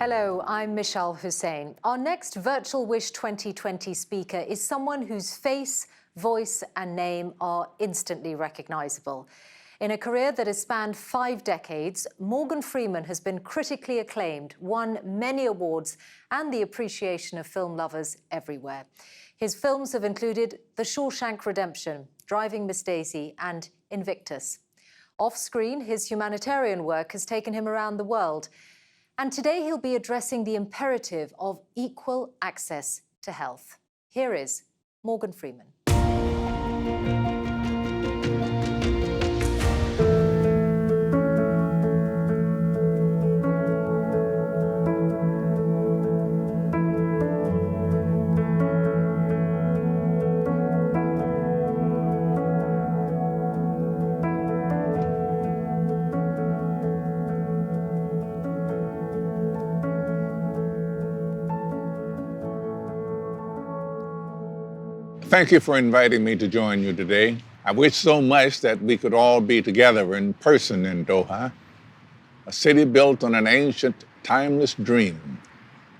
Hello, I'm Michelle Hussein. Our next Virtual Wish 2020 speaker is someone whose face, voice and name are instantly recognizable. In a career that has spanned 5 decades, Morgan Freeman has been critically acclaimed, won many awards and the appreciation of film lovers everywhere. His films have included The Shawshank Redemption, Driving Miss Daisy and Invictus. Off-screen, his humanitarian work has taken him around the world. And today he'll be addressing the imperative of equal access to health. Here is Morgan Freeman. Thank you for inviting me to join you today. I wish so much that we could all be together in person in Doha, a city built on an ancient, timeless dream.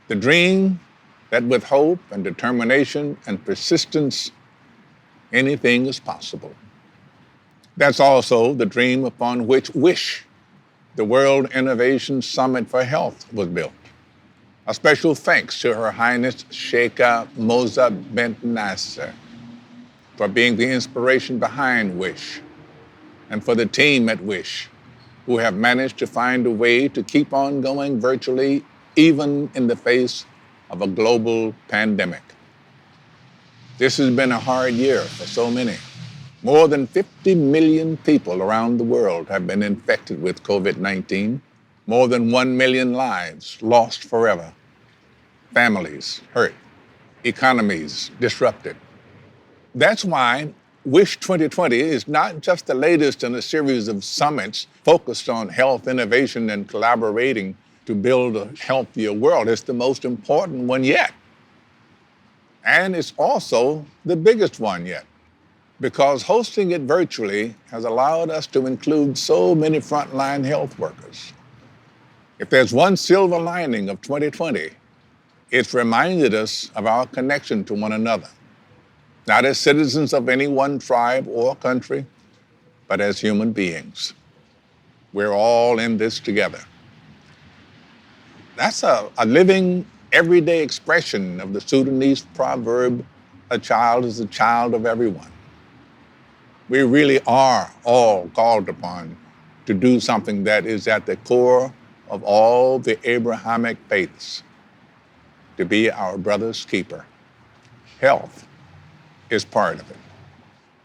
The dream that with hope and determination and persistence, anything is possible. That's also the dream upon which WISH, the World Innovation Summit for Health, was built. A special thanks to Her Highness Sheikha Moza bint Nasser for being the inspiration behind WISH, and for the team at WISH, who have managed to find a way to keep on going virtually, even in the face of a global pandemic. This has been a hard year for so many. More than 50 million people around the world have been infected with COVID-19, more than 1 million lives lost forever. Families hurt, economies disrupted. That's why WISH 2020 is not just the latest in a series of summits focused on health innovation and collaborating to build a healthier world. It's the most important one yet. And it's also the biggest one yet, because hosting it virtually has allowed us to include so many frontline health workers. If there's one silver lining of 2020, it's reminded us of our connection to one another, not as citizens of any one tribe or country, but as human beings. We're all in this together. That's a living, everyday expression of the Sudanese proverb, a child is a child of everyone. We really are all called upon to do something that is at the core of all the Abrahamic faiths, to be our brother's keeper. Health is part of it.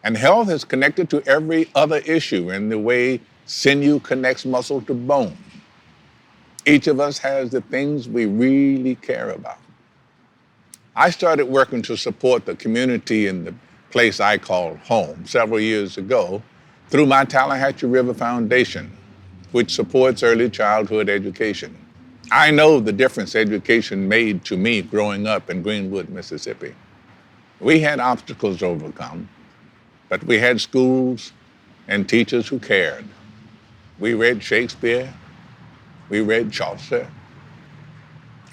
And health is connected to every other issue in the way sinew connects muscle to bone. Each of us has the things we really care about. I started working to support the community in the place I call home several years ago through my Tallahatchie River Foundation, which supports early childhood education. I know the difference education made to me growing up in Greenwood, Mississippi. We had obstacles to overcome, but we had schools and teachers who cared. We read Shakespeare, we read Chaucer,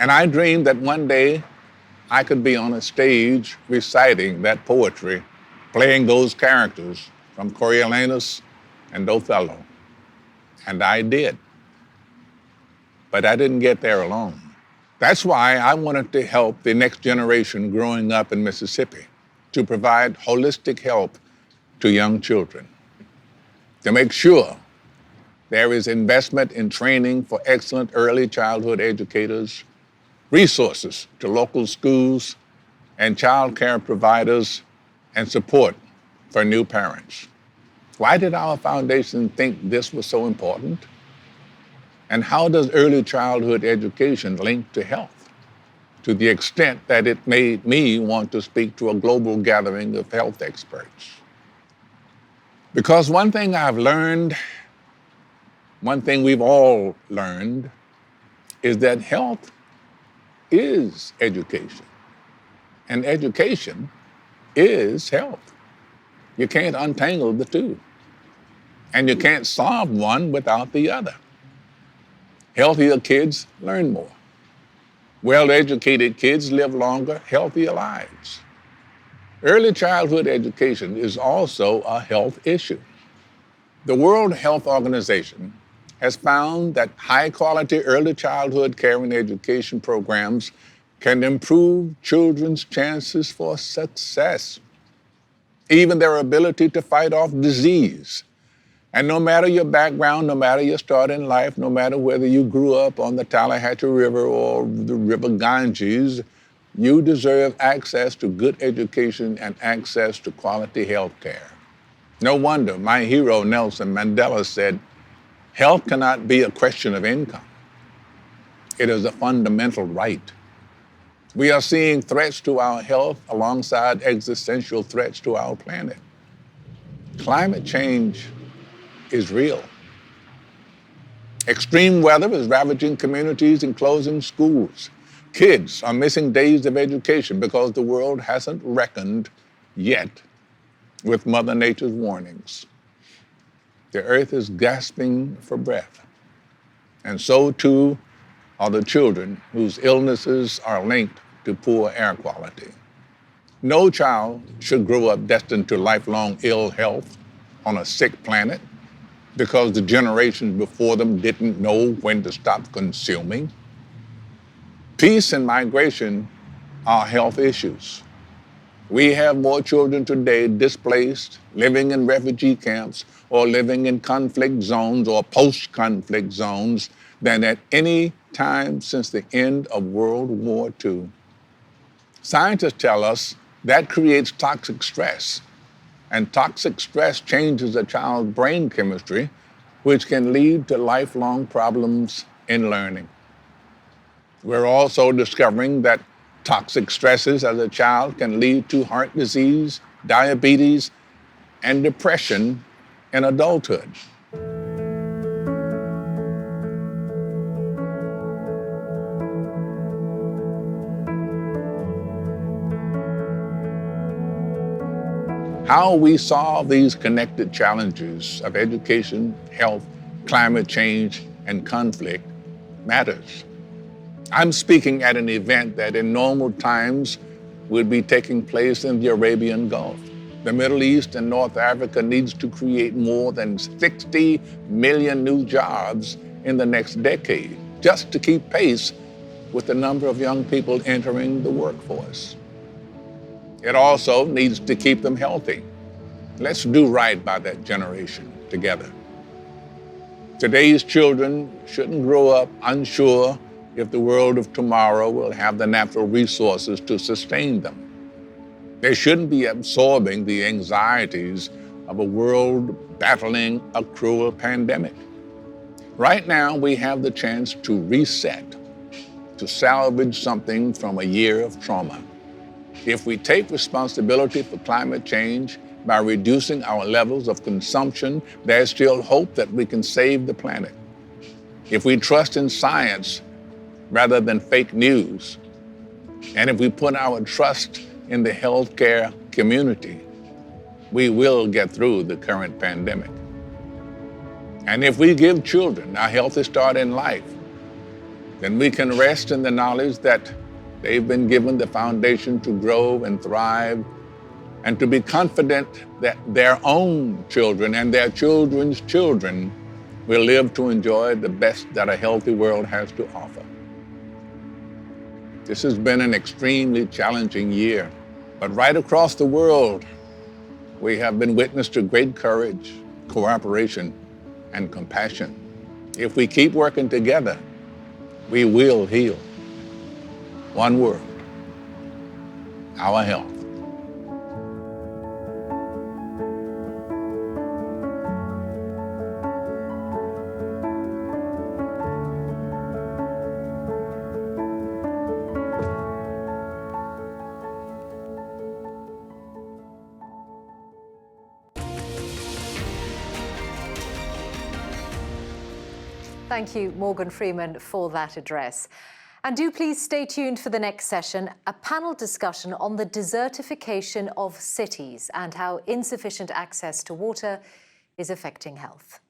and I dreamed that one day I could be on a stage reciting that poetry, playing those characters from Coriolanus and Othello, and I did. But I didn't get there alone. That's why I wanted to help the next generation growing up in Mississippi to provide holistic help to young children, to make sure there is investment in training for excellent early childhood educators, resources to local schools and child care providers, and support for new parents. Why did our foundation think this was so important? And how does early childhood education link to health? To the extent that it made me want to speak to a global gathering of health experts. Because one thing I've learned, one thing we've all learned, is that health is education. And education is health. You can't untangle the two. And you can't solve one without the other. Healthier kids learn more. Well-educated kids live longer, healthier lives. Early childhood education is also a health issue. The World Health Organization has found that high-quality early childhood care and education programs can improve children's chances for success, even their ability to fight off disease. And no matter your background, no matter your start in life, no matter whether you grew up on the Tallahatchie River or the River Ganges, you deserve access to good education and access to quality health care. No wonder my hero Nelson Mandela said, "Health cannot be a question of income. It is a fundamental right." We are seeing threats to our health alongside existential threats to our planet. Climate change is real. Extreme weather is ravaging communities and closing schools. Kids are missing days of education because the world hasn't reckoned yet with Mother Nature's warnings. The earth is gasping for breath, and so too are the children whose illnesses are linked to poor air quality. No child should grow up destined to lifelong ill health on a sick planet because the generations before them didn't know when to stop consuming. Peace and migration are health issues. We have more children today displaced, living in refugee camps, or living in conflict zones or post-conflict zones than at any time since the end of World War II. Scientists tell us that creates toxic stress, and toxic stress changes a child's brain chemistry, which can lead to lifelong problems in learning. We're also discovering that toxic stresses as a child can lead to heart disease, diabetes, and depression in adulthood. How we solve these connected challenges of education, health, climate change, and conflict matters. I'm speaking at an event that in normal times would be taking place in the Arabian Gulf. The Middle East and North Africa needs to create more than 60 million new jobs in the next decade, just to keep pace with the number of young people entering the workforce. It also needs to keep them healthy. Let's do right by that generation together. Today's children shouldn't grow up unsure if the world of tomorrow will have the natural resources to sustain them. They shouldn't be absorbing the anxieties of a world battling a cruel pandemic. Right now, we have the chance to reset, to salvage something from a year of trauma. If we take responsibility for climate change by reducing our levels of consumption, there's still hope that we can save the planet. If we trust in science rather than fake news, and if we put our trust in the healthcare community, we will get through the current pandemic. And if we give children a healthy start in life, then we can rest in the knowledge that they've been given the foundation to grow and thrive, and to be confident that their own children and their children's children will live to enjoy the best that a healthy world has to offer. This has been an extremely challenging year, but right across the world, we have been witness to great courage, cooperation, and compassion. If we keep working together, we will heal. One word: our health. Thank you, Morgan Freeman, for that address. And do please stay tuned for the next session, a panel discussion on the desertification of cities and how insufficient access to water is affecting health.